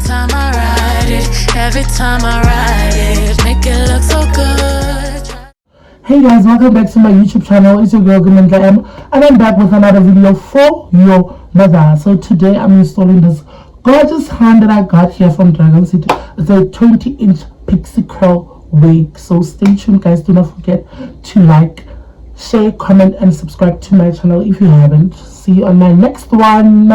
time I ride it, every time I ride it, make it look so good. Hey guys, welcome back to my YouTube channel. It's your girl Gamendla M, and I'm back with another video for your mother. So today I'm installing this gorgeous hand that I got here from Dragon City. It's a 20-inch Pixie curl wig. So stay tuned guys, do not forget to like, share, comment and subscribe to my channel if you haven't. See you on my next one.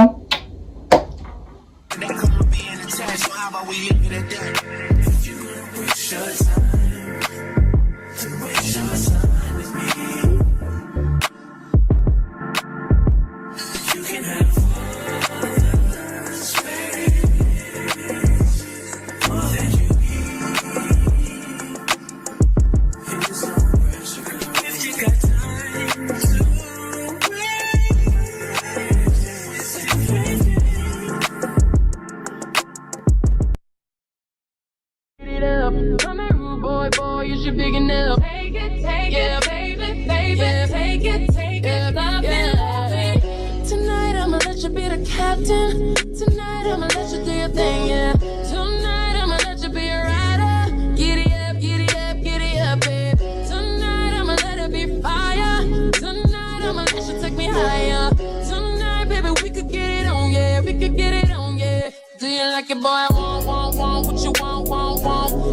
Come here, rude boy, you should big enough. Take it, yeah, baby, yeah, take it, love it. Tonight I'ma let you be the captain. Tonight I'ma let you do your thing, yeah. Tonight I'ma let you be a rider. Giddy up, babe. Tonight I'ma let it be fire. Tonight I'ma let you take me higher. Tonight, baby, we could get it on, yeah. We could get it on, yeah. Do you like it, boy? I want what you want.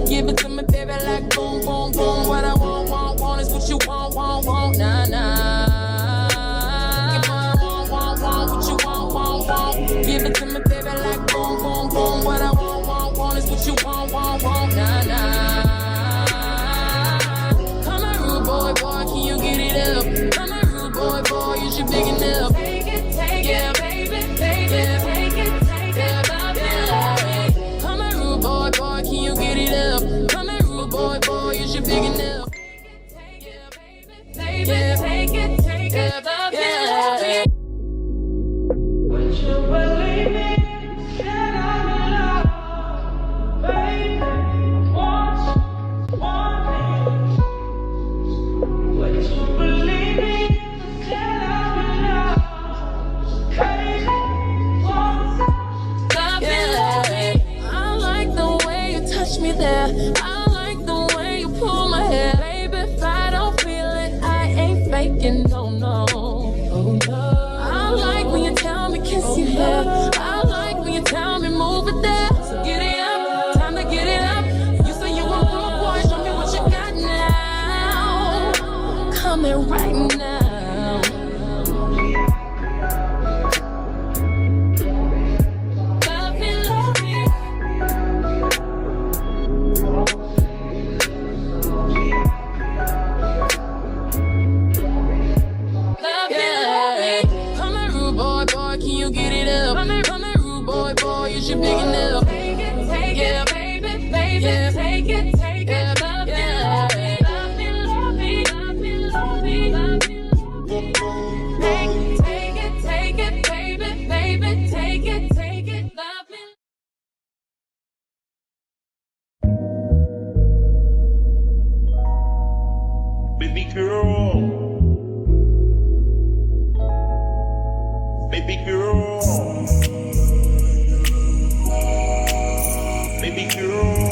Give it to me, baby, like boom, boom, boom. What I want is what you want, nah, nah. Like it, boy, I want what you want. Give it to me, baby, like boom, boom, boom. What I want is what you want, nah, nah. Come on, rude boy, can you get it up? Come on, rude boy, you should big enough. Take it, yeah, baby, yeah, take it, yeah, baby. Come on, rude boy, can you get it up? Come on, rude boy, you should big enough. Yeah, baby, yeah, take it, yeah, baby. Would you believe me? Said I'm in love, baby. Want me? Would you believe me? Said I'm in love, crazy. I like the way you touch me there. I like the way you pull my hair. Baby, if I don't feel it, I ain't faking, no. Oh, no. I like when you tell me kiss your hair. I like when you tell me move it there. So get it up, time to get it up. You say you want more, boy, show me what you got now. Coming right now. Come here, rude boy, you should big enough. Yeah, baby, yeah, take it, yeah, love it. Take it, baby, take it, love it. Baby girl, baby girl, baby girl,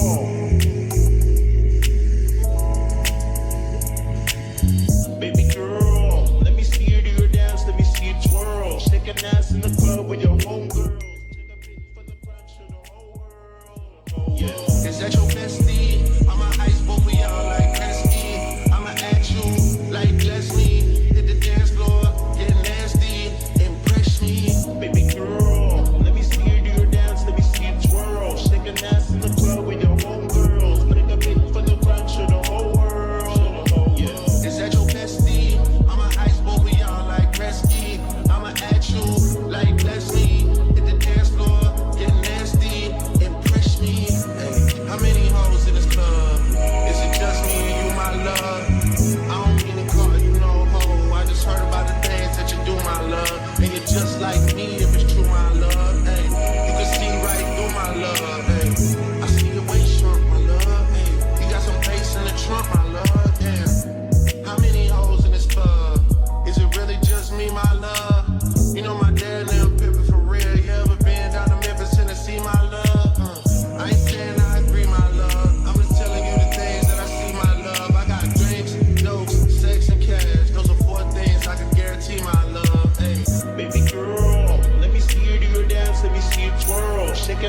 baby girl, let me see you do your dance, let me see you twirl, shake an ass in the club with your homegirl, take a pic for the gram, show the whole world. Yeah, is that your bestie? I'ma ice both of y'all like Gretzky. I'ma at you like Leslie. Hit the dance floor, get nasty, impress me, baby girl. Let me see you do your dance, let me see you twirl, shake an ass in the club with your home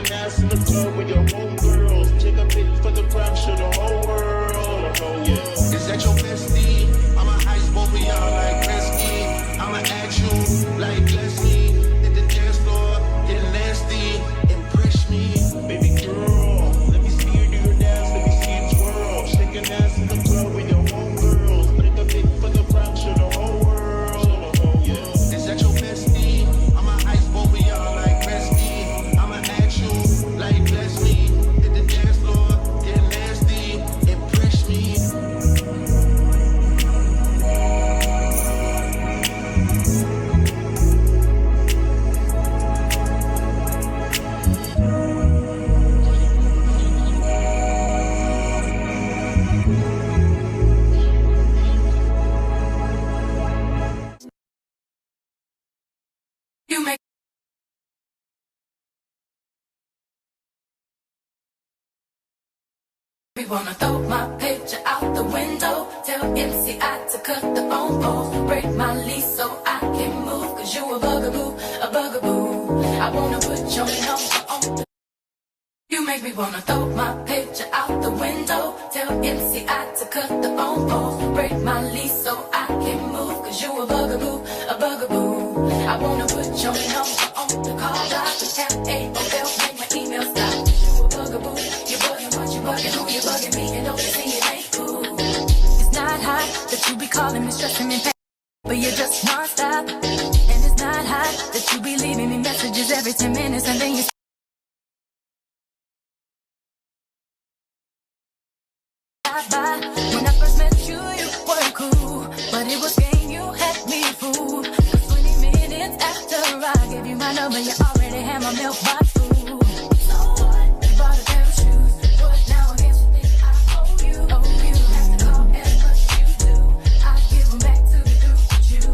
Shaking ass in the club with your homegirls. Take a pic for the gram, show the whole world. Yeah. Is that your bestie? I'ma ice both of y'all like Gretzky. I'ma act you like Leslie. Hit the dance floor, get nasty. Impress me, baby girl. Let me see you do your dance, let me see you twirl. Shaking ass in the club with your homegirls. Take a pic for the gram, show the whole world. Yeah. Is that your bestie? I'ma ice both of y'all like Gretzky. I'ma act you like Leslie. Hit the dance floor, get nasty. Impress me. You make me wanna throw my picture out the window. Tell MCI to cut the phone post. Break my lease so I can move. Cause you a bugaboo, a bugaboo. I wanna put your number on the. You make me wanna throw my picture out the window. Tell MCI to cut the phone post. Break my lease so I can move. Cause you a bugaboo, a bugaboo. I wanna put your number on the call block. LAOL, make my email stop. You a bugaboo, you bugging what you bugging, who you bugging me, and don't you see it ain't cool. It's not hot that you be calling me, stressing me, but you just non-stop. And it's not hot that you be leaving me messages every 10 minutes and then you by. When I first met you, you were cool, but it was game, you had me fooled. 'Cause 20 minutes after I gave you my number, you already had my mailbox full. So what? You bought a pair of shoes, but now I guess you think I owe you. Oh, you have to call as much as you do. I give them back to the dude with you.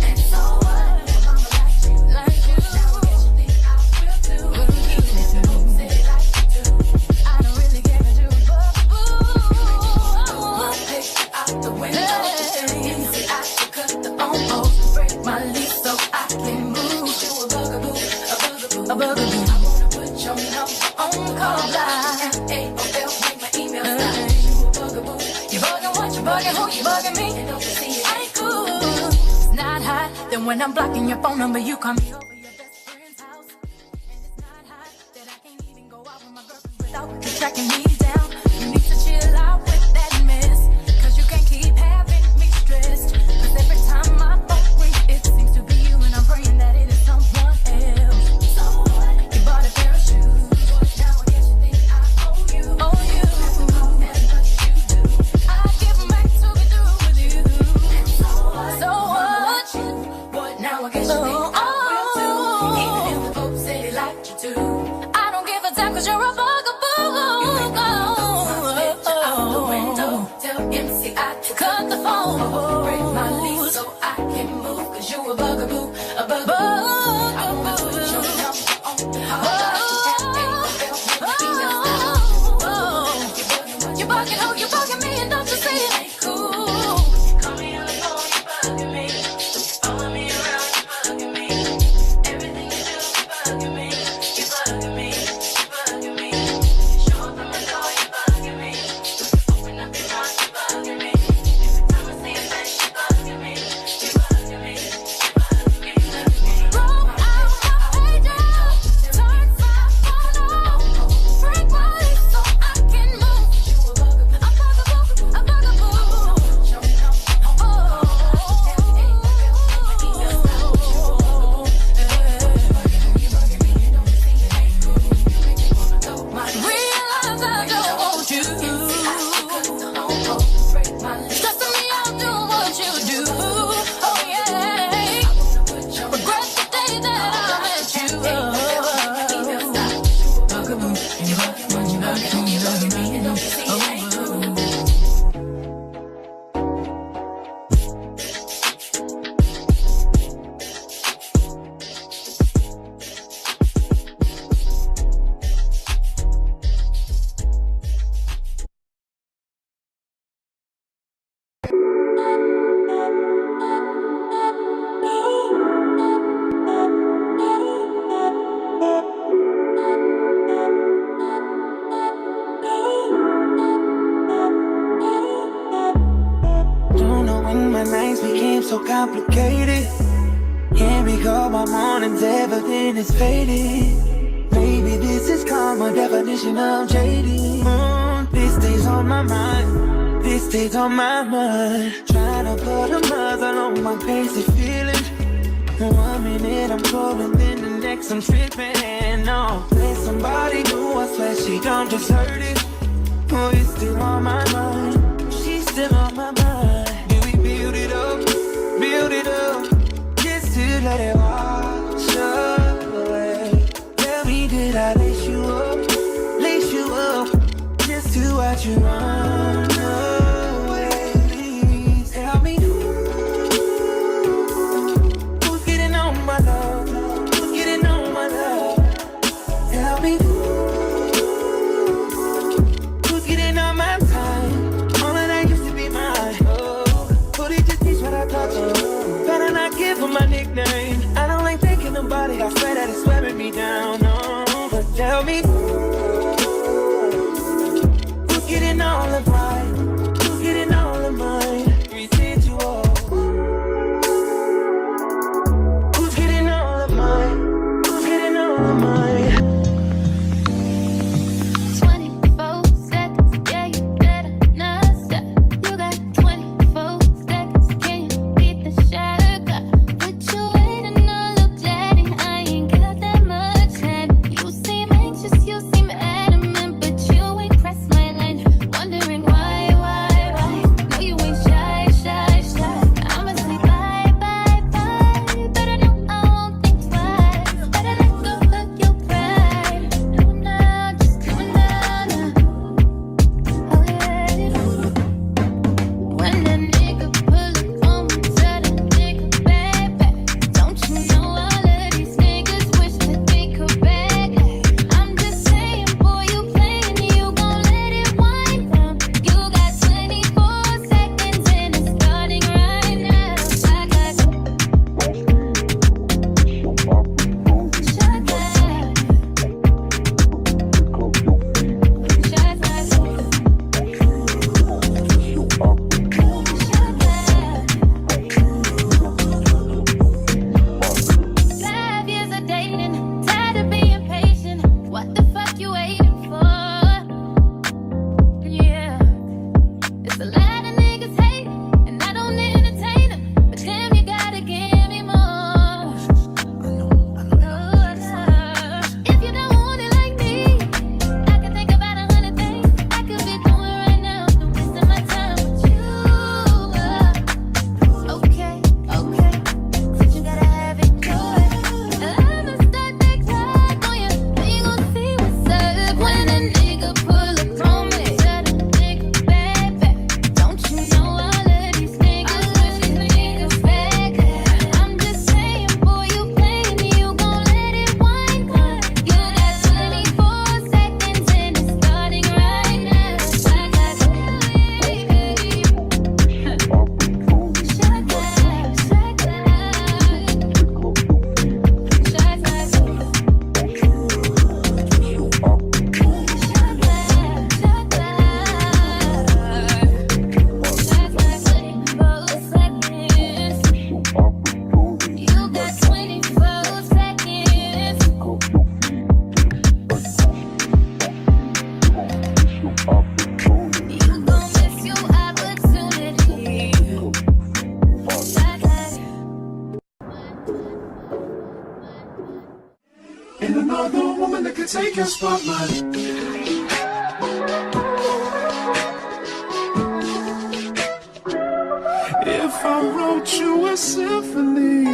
And so what? Your mama likes you, like you. Now I guess you think I will too. Even if you don't say it like you do, I don't really care if you out the window. I should cut the phone post. Break my lease so I can move. You a bugaboo, a bugaboo, a bugaboo. I wanna put your number on the call line. LAOL, make my email stop. You a bugaboo, you bugging what you bugging, who you bugging me, and don't you see it ain't cool. It's not hot, then when I'm blocking your phone number, you call me over your best friend's house. And it's not hot that I can't even go out with my girlfriends without you tracking me down. You need to chill out with that mess. Keep having me stressed. Cause every time my phone rings, it seems to be you, and I'm praying that it is someone else. So what? You bought a pair of shoes, but now I guess you think I owe you. Oh, you have to call as much as you do. I give them back to be through with you. And so what? So what? What? Now I guess you think I will too. Even if the folks say they like you too. I don't give a damn cause you're a bugaboo. You make me complicated. Can't recall my mornings, everything is faded. Maybe this is called my definition of jaded. This stays on my mind, this stays on my mind. Trying to put a muzzle on my crazy feelings. 1 minute I'm cold, then the next I'm tripping. No, there's somebody new, I swear she don't just hurt it. Oh, it's still on my mind, she's still on my mind. Do we build it up, just to let it wash away? Tell me, did I lace you up, just to watch you run away? Please tell me, who's getting on my love? Who's getting on my love? Tell me, who's getting on my time? All of that used to be mine. Oh, but it just teach what I taught you. Better not give him my nickname. I don't like thinking about it. I swear that it's wearing me down. No, but tell me, who's getting all of mine? Who's getting all of mine? Residual. Who's getting all of mine? Who's getting all of mine? 24 seconds, yeah, you better not stop. You got 24 seconds, can you beat the shot? What you waiting on, look daddy? I ain't got that much time. You seem anxious, you seem adamant, but you ain't pressed my line. Wondering why? No, you ain't shy. I'ma say bye. Better know I won't think twice. Better let go of your pride. Do it now, just do it now. Oh yeah. When that nigga pull up on me, tell that nigga back. Don't you know all of these niggas wish that they could back? I'm just saying, boy, you playing, you gon' let it wind down. You got 24 seconds and it's starting right now. Shot glass, shot glass. 5 years of dating, tired of being patient. What the fuck you waiting for? Yeah, it's a lot of niggas hate, and I don't entertain them. But damn, you gotta give me more. If you don't want it like me, I can think about 100 things I could be doing right now. No wasting my time with you. Okay, since you gotta have it your way, I'ma start that clock on you. We gon' see what's up when a nigga pull up on me. Tell the nigga back. Don't you know all of these niggas wish that niggas back? I'm just saying, boy, you playing, you gon' let it wind down. You got 24 seconds and it's starting right now. Shot glass, shot And another woman that could take your spotlight. If I wrote you a symphony,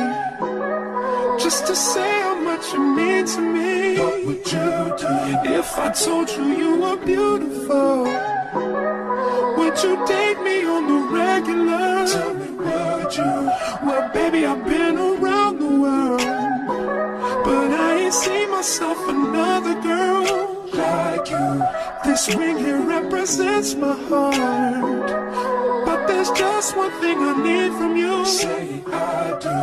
just to say how much you mean to me, what would you do? If I told you you were beautiful, would you date me on the regular? Tell me, would you? Well, baby, I've been around the world, but I ain't seen myself another girl like you. This ring here represents my heart, but there's just one thing I need from you. Say I do.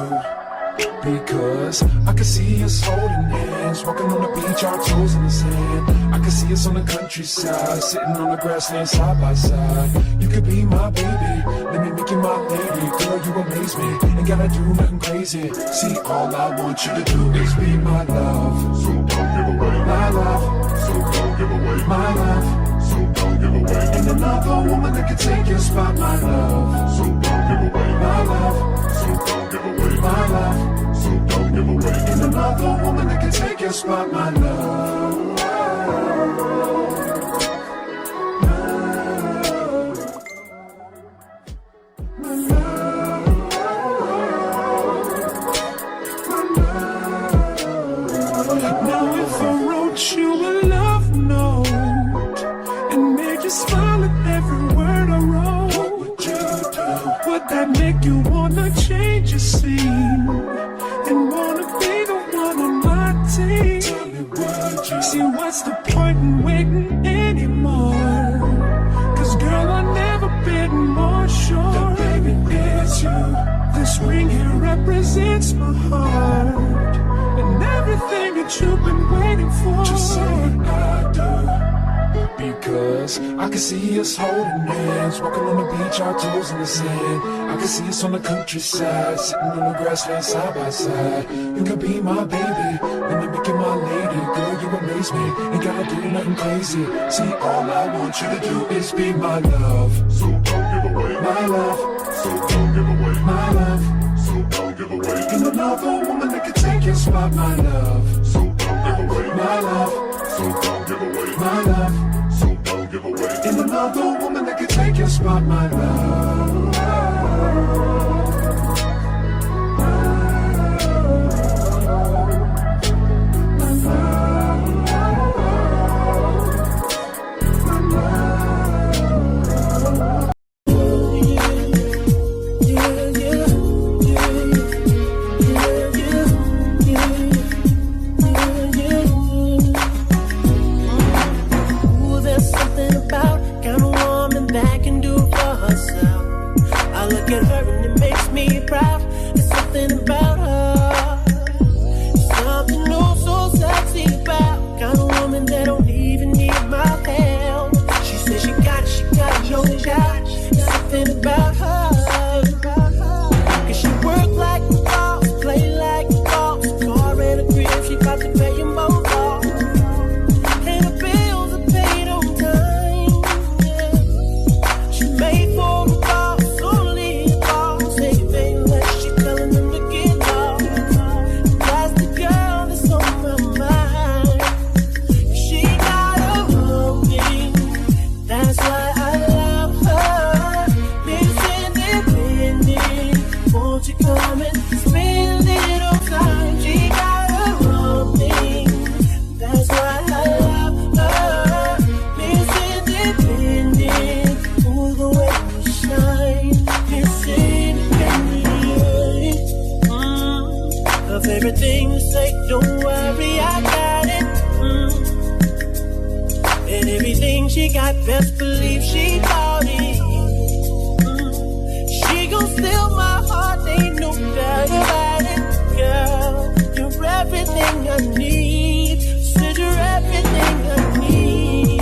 Because I can see us holding hands, walking on the beach, our toes in the sand. I can see us on the countryside, sitting on the grassland side by side. You could be my baby, let me make you my lady. Girl, you amaze me, ain't gotta do nothing crazy. See, all I want you to do is be my love. So don't give away my love. So don't give away my love. So don't give away. Ain't another woman that can take your spot, my love. So don't give away my love. So don't give away my love. So don't give away. Ain't another woman that can take your spot, my love. Now if I wrote you a love note and made you smile at every word I wrote, what would you do? Would that make you wanna change your scene and wanna be the one on my team? Tell me, would you? See, what's the point in waiting anymore? Cause girl, I've never been more sure that baby it's you. This ring here represents my heart and everything that you've been waiting for. Just say I do. Because I can see us holding hands, walking on the beach, our toes in the sand. I can see us on the countryside, sitting on the grassland side by side. You can be my baby, let me make you my lady. Girl, you amaze me, ain't gotta do nothing crazy. See, all I want you to do is be my love. So don't give away my love. So don't give away my love. So don't give away. Ain't another woman that can take your spot, my love. So don't give away my love. So don't give away my love. So don't give away. Ain't another woman that can take your spot, my love. Everything you say, don't worry, I got it. And everything she got, best believe she bought it. She gon' steal my heart, ain't no doubt about it. Girl, you're everything I need. Said you're everything I need.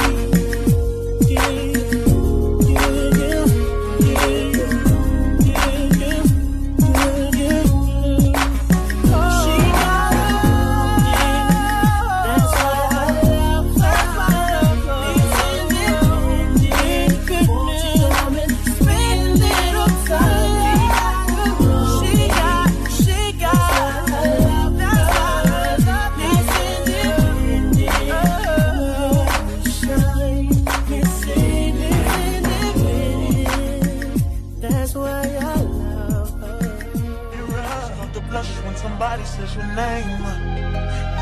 Somebody says your name.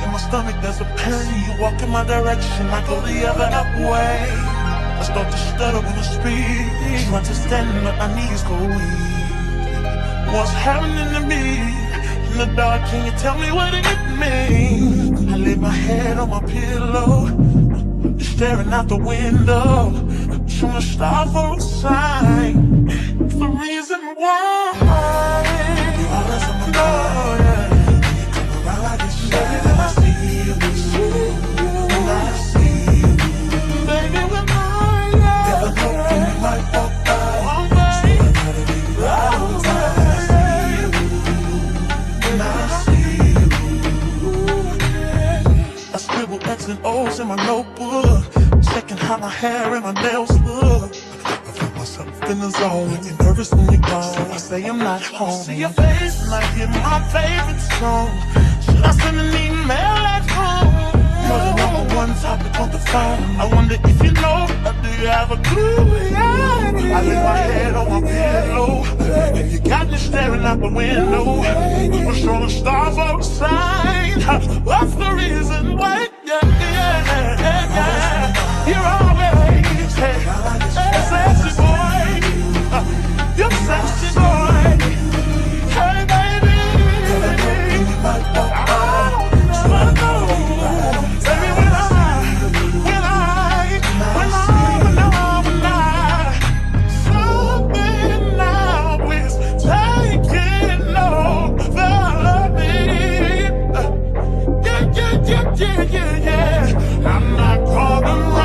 In my stomach there's a pain. You walk in my direction, I go the other way. I start to stutter when I speak. Trying to stand up, my knees go weak. What's happening to me? In the dark, can you tell me what it means? I lay my head on my pillow, staring out the window, trying to stop for a sign. It's the reason why. You always on my mind. couple X and O's in my notebook, checking how my hair and my nails look. I feel myself in the zone. When you're nervous when you're gone, I say I'm not home. See your face and I hear my favorite song. Should I send an email at home? You're the number one topic on the phone. I wonder if you know, or do you have a clue? Yeah. I lay my head on my pillow, and you got me staring out the window. We're showing stars on the sign. What's the reason why? Yeah, yeah, yeah, yeah. You're always sexy boy. You're sexy boy. Hey baby, I'm not calling